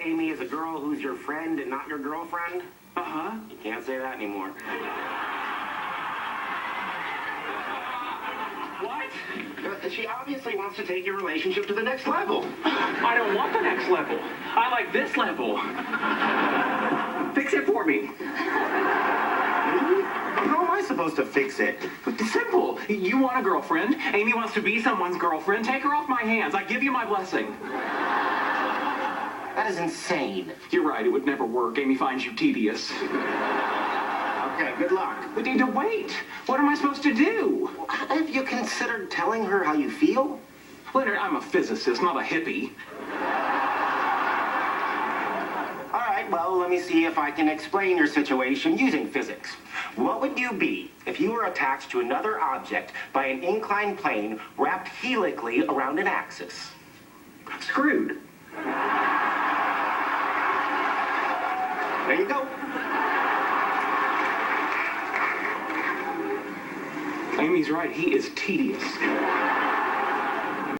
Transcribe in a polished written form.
Amy is a girl who's your friend and not your girlfriend? Uh-huh. You can't say that anymore. What? She obviously wants to take your relationship to the next level. I don't want the next level. I like this level. Fix it for me. How am I supposed to fix it? Simple. You want a girlfriend. Amy wants to be someone's girlfriend. Take her off my hands. I give you my blessing. That is insane. You're right. It would never work. Amy finds you tedious. Okay, good luck. We need to wait. What am I supposed to do? Have you considered telling her how you feel? Leonard, I'm a physicist, not a hippie. All right, well, let me see if I can explain your situation using physics. What would you be if you were attached to another object by an inclined plane wrapped helically around an axis? Screwed. There you go. Amy's right. He is tedious.